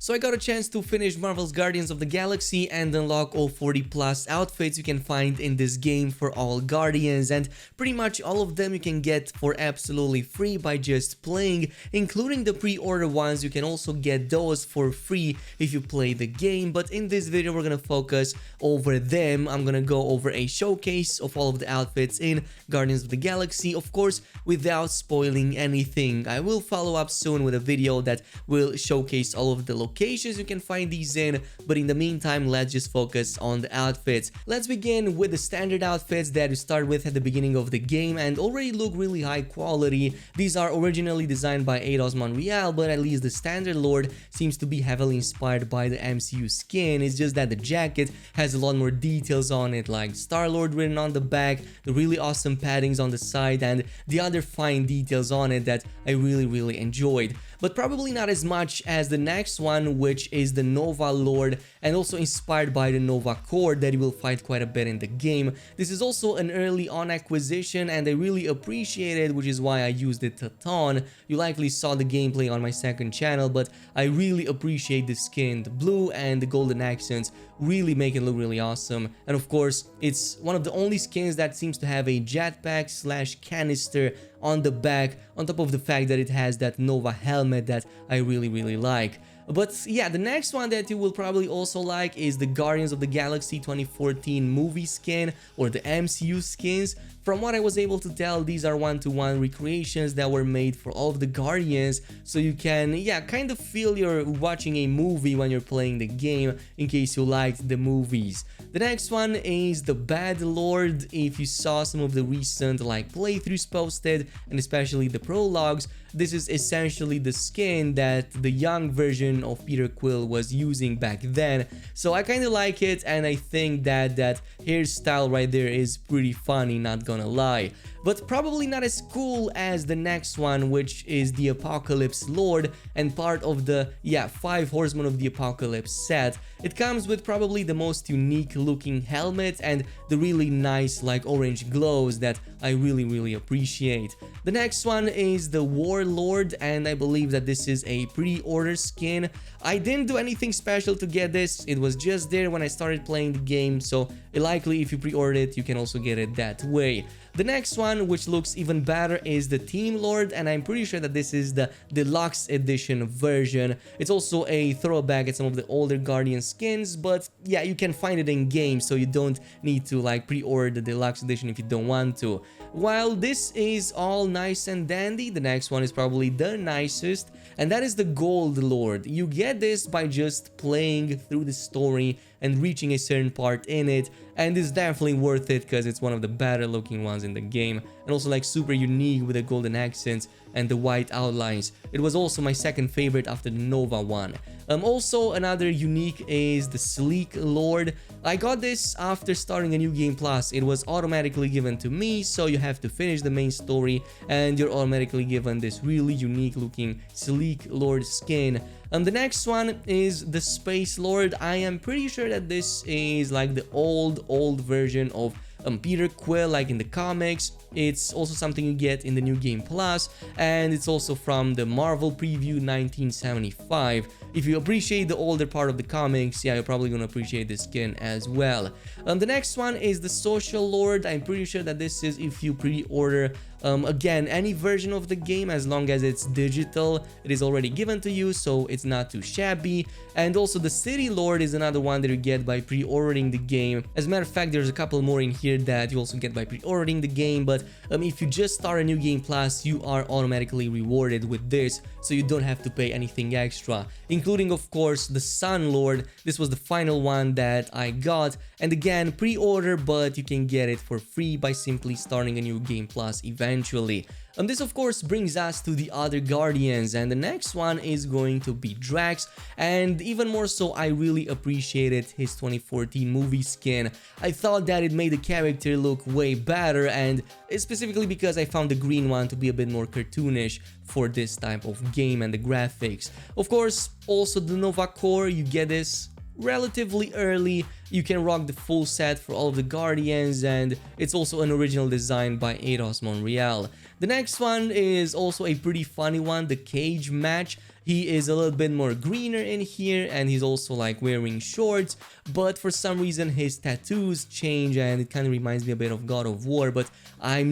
So I got a chance to finish Marvel's Guardians of the Galaxy and unlock all 40 plus outfits you can find in this game for all Guardians, and pretty much all of them you can get for absolutely free by just playing, including the pre-order ones. You can also get those for free if you play the game, but in this video we're gonna focus over them. I'm gonna go over a showcase of all of the outfits in Guardians of the Galaxy, of course without spoiling anything. I will follow up soon with a video that will showcase all of the locations you can find these in, but in the meantime let's just focus on the outfits. Let's begin with the standard outfits that you start with at the beginning of the game and already look really high quality. These are originally designed by Eidos Montreal, but at least the standard Lord seems to be heavily inspired by the MCU skin. It's just that the jacket has a lot more details on it, like Star-Lord written on the back, the really awesome paddings on the side, and the other fine details on it that I really enjoyed. But probably not as much as the next one, which is the Nova Lord, and also inspired by the Nova Corps that you will fight quite a bit in the game. This is also an early on acquisition and I really appreciate it, which is why I used it a ton. You likely saw the gameplay on my second channel, but I really appreciate the skin. The blue and the golden accents really make it look really awesome, and of course it's one of the only skins that seems to have a jetpack slash canister on the back, on top of the fact that it has that Nova helmet that I really like. But yeah, the next one that you will probably also like is the Guardians of the Galaxy 2014 movie skin, or the MCU skins. From what I was able to tell, these are one-to-one recreations that were made for all of the Guardians, so you can, yeah, kind of feel you're watching a movie when you're playing the game, in case you liked the movies. The next one is the Bad Lord. If you saw some of the recent like playthroughs posted, and especially the prologues, this is essentially the skin that the young version of Peter Quill was using back then. So I kind of like it, and I think that that hairstyle right there is pretty funny, not gonna lie. But probably not as cool as the next one, which is the Apocalypse Lord and part of the, yeah, 5 Horsemen of the Apocalypse set. It comes with probably the most unique looking helmet and the really nice like orange glows that I really appreciate. The next one is the Warlord, and I believe that this is a pre-order skin. I didn't do anything special to get this, it was just there when I started playing the game, so likely if you pre-order it you can also get it that way. The next one, which looks even better, is the Team Lord, and I'm pretty sure that this is the deluxe edition version. It's also a throwback at some of the older Guardian skins, but yeah, you can find it in game, so you don't need to like pre-order the deluxe edition if you don't want to. While this is all nice and dandy, the next one is probably the nicest, and that is the Gold Lord. You get this by just playing through the story and reaching a certain part in it, and it's definitely worth it because it's one of the better looking ones in the game, and also like super unique with the golden accents and the white outlines. It was also my second favorite after the Nova one. Also another unique is the Sleek Lord. I got this after starting a new game plus. It was automatically given to me, so you have to finish the main story and you're automatically given this really unique looking Sleek Lord skin. The next one is the Space Lord. I am pretty sure that this is like the old version of Peter Quill, like in the comics. It's also something you get in the new game plus, and it's also from the Marvel preview 1975. If you appreciate the older part of the comics, yeah, you're probably gonna appreciate this skin as well. The next one is the Social Lord. I'm pretty sure that this is if you pre-order again any version of the game, as long as it's digital. It is already given to you, so it's not too shabby. And also the City Lord is another one that you get by pre-ordering the game. As a matter of fact, there's a couple more in here that you also get by pre-ordering the game, but if you just start a new game plus, you are automatically rewarded with this, so you don't have to pay anything extra, including of course the Sun Lord. This was the final one that I got, and again pre-order, but you can get it for free by simply starting a new game plus eventually. This of course brings us to the other Guardians, and the next one is going to be Drax, and even more so I really appreciated his 2014 movie skin. I thought that it made the character look way better, and specifically because I found the green one to be a bit more cartoonish for this type of game and the graphics. Of course, also the Nova Corps, you get this relatively early. You can rock the full set for all of the Guardians, and it's also an original design by Eidos Montreal. The next one is also a pretty funny one, the cage match. He is a little bit more greener in here, and he's also like wearing shorts, but for some reason his tattoos change and it kind of reminds me a bit of God of War, but I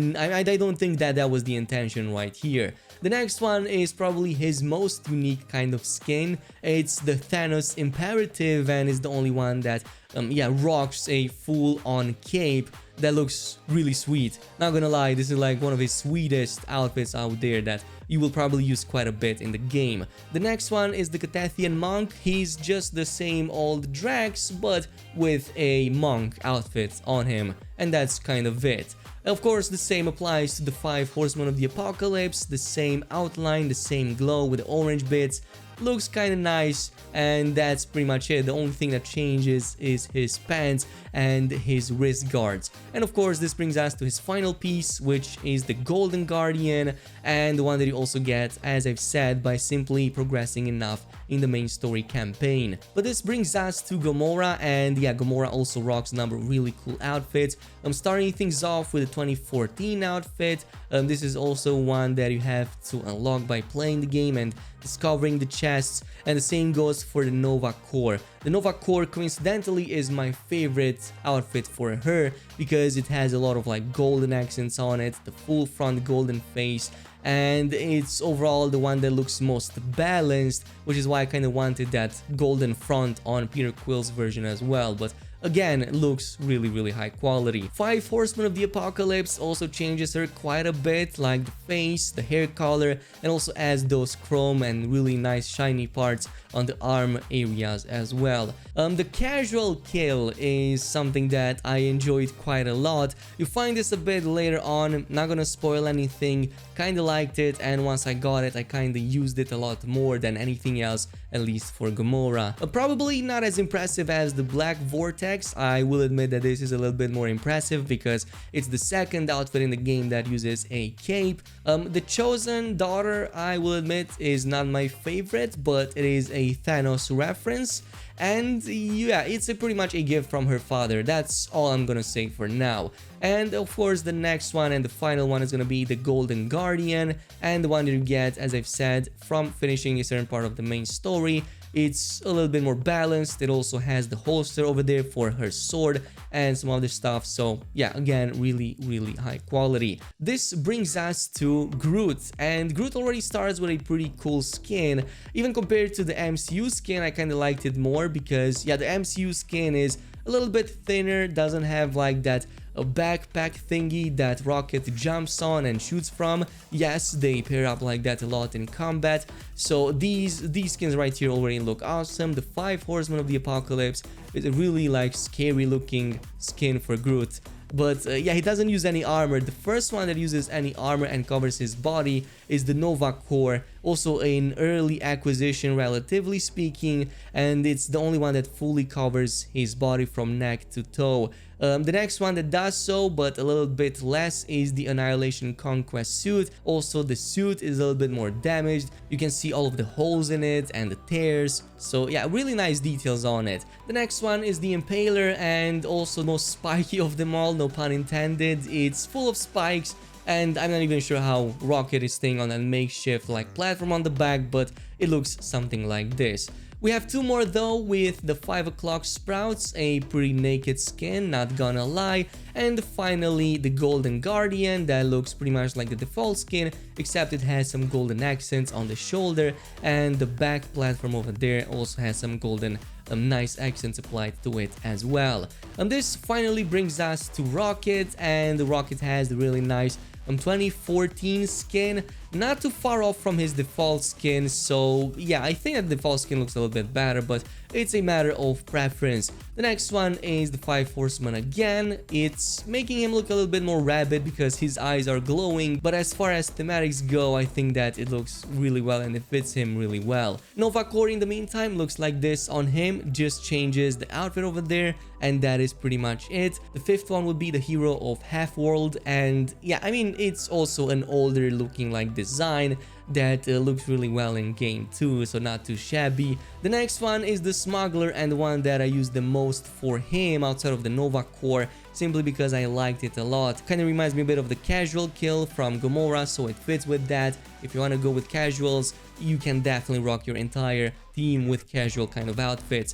don't think that that was the intention right here. The next one is probably his most unique kind of skin. It's the Thanos Imperative, and is the only one that yeah, rocks a full-on cape that looks really sweet. Not gonna lie, this is like one of his sweetest outfits out there that you will probably use quite a bit in the game. The next one is the Catathian Monk. He's just the same old Drax, but with a monk outfit on him, and that's kind of it. Of course, the same applies to the 5 Horsemen of the Apocalypse, the same outline, the same glow with the orange bits. Looks kind of nice, and that's pretty much it. The only thing that changes is his pants and his wrist guards. And of course, this brings us to his final piece, which is the Golden Guardian, and the one that you also get, as I've said, by simply progressing enough in the main story campaign. But this brings us to Gamora, and yeah, Gamora also rocks a number of really cool outfits. I'm starting things off with the 2014 outfit. This is also one that you have to unlock by playing the game and discovering the chests, and the same goes for the Nova Corps. The Nova Corps coincidentally is my favorite outfit for her because it has a lot of like golden accents on it, the full front golden face, and it's overall the one that looks most balanced, which is why I kind of wanted that golden front on Peter Quill's version as well. But again, it looks really high quality. 5 Horsemen of the Apocalypse also changes her quite a bit, like the face, the hair color, and also adds those chrome and really nice shiny parts on the arm areas as well. The casual kill is something that I enjoyed quite a lot. You find this a bit later on, not gonna spoil anything, kinda liked it, and once I got it I kinda used it a lot more than anything else, at least for Gamora. Probably not as impressive as the Black Vortex. I will admit that this is a little bit more impressive because it's the second outfit in the game that uses a cape. The Chosen Daughter, I will admit, is not my favorite, but it is a Thanos reference. And yeah, it's pretty much a gift from her father. That's all I'm gonna say for now. And of course, the next one and the final one is gonna be the Golden Guardian, and the one that you get, as I've said, from finishing a certain part of the main story. It's a little bit more balanced. It also has the holster over there for her sword and some other stuff. So yeah, again, really high quality. This brings us to Groot, and Groot already starts with a pretty cool skin. Even compared to the MCU skin, I kind of liked it more because yeah, the MCU skin is a little bit thinner, doesn't have like that a backpack thingy that Rocket jumps on and shoots from. Yes, they pair up like that a lot in combat. So these skins right here already look awesome. The 5 Horsemen of the Apocalypse is a really like scary looking skin for Groot. But yeah, he doesn't use any armor. The first one that uses any armor and covers his body is the Nova Corps, also an early acquisition relatively speaking, and it's the only one that fully covers his body from neck to toe. The next one that does so, but a little bit less, is the Annihilation Conquest suit. Also, the suit is a little bit more damaged. You can see all of the holes in it and the tears. So yeah, really nice details on it. The next one is the Impaler, and also the most spiky of them all, no pun intended. It's full of spikes, and I'm not even sure how Rocket is staying on a makeshift like platform on the back, but it looks something like this. We have 2 more though, with the 5 o'clock Sprouts, a pretty naked skin, not gonna lie, and finally the Golden Guardian that looks pretty much like the default skin, except it has some golden accents on the shoulder, and the back platform over there also has some golden nice accents applied to it as well. This finally brings us to Rocket, and Rocket has the really nice 2014 skin, not too far off from his default skin. So yeah, I think that the default skin looks a little bit better, but it's a matter of preference. The next one is the 5 Horsemen again. It's making him look a little bit more rabid because his eyes are glowing, but as far as thematics go, I think that it looks really well and it fits him really well. Nova Corps in the meantime looks like this on him, just changes the outfit over there, and that is pretty much it. The 5th one would be the Hero of Half-World, and yeah, I mean, it's also an older looking like design, that looks really well in game too, so not too shabby. The next one is the Smuggler, and the one that I use the most for him outside of the Nova Core, simply because I liked it a lot. Kind of reminds me a bit of the casual kill from Gamora, so it fits with that. If you want to go with casuals, you can definitely rock your entire team with casual kind of outfits.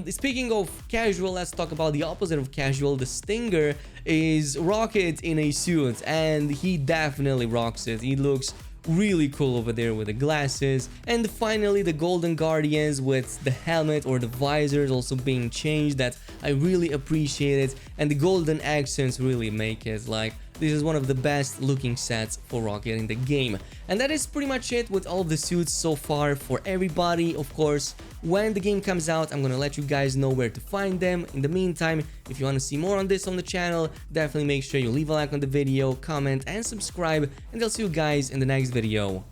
Speaking of casual, let's talk about the opposite of casual. The Stinger is Rocket in a suit, and he definitely rocks it. He looks really cool over there with the glasses. And finally, the Golden Guardians with the helmet or the visors also being changed. That I really appreciate it, and the golden accents really make it like this is one of the best looking sets for Rocket in the game. And that is pretty much it with all of the suits so far for everybody. Of course, when the game comes out, I'm gonna let you guys know where to find them. In the meantime, if you want to see more on this on the channel, definitely make sure you leave a like on the video, comment and subscribe, and I'll see you guys in the next video.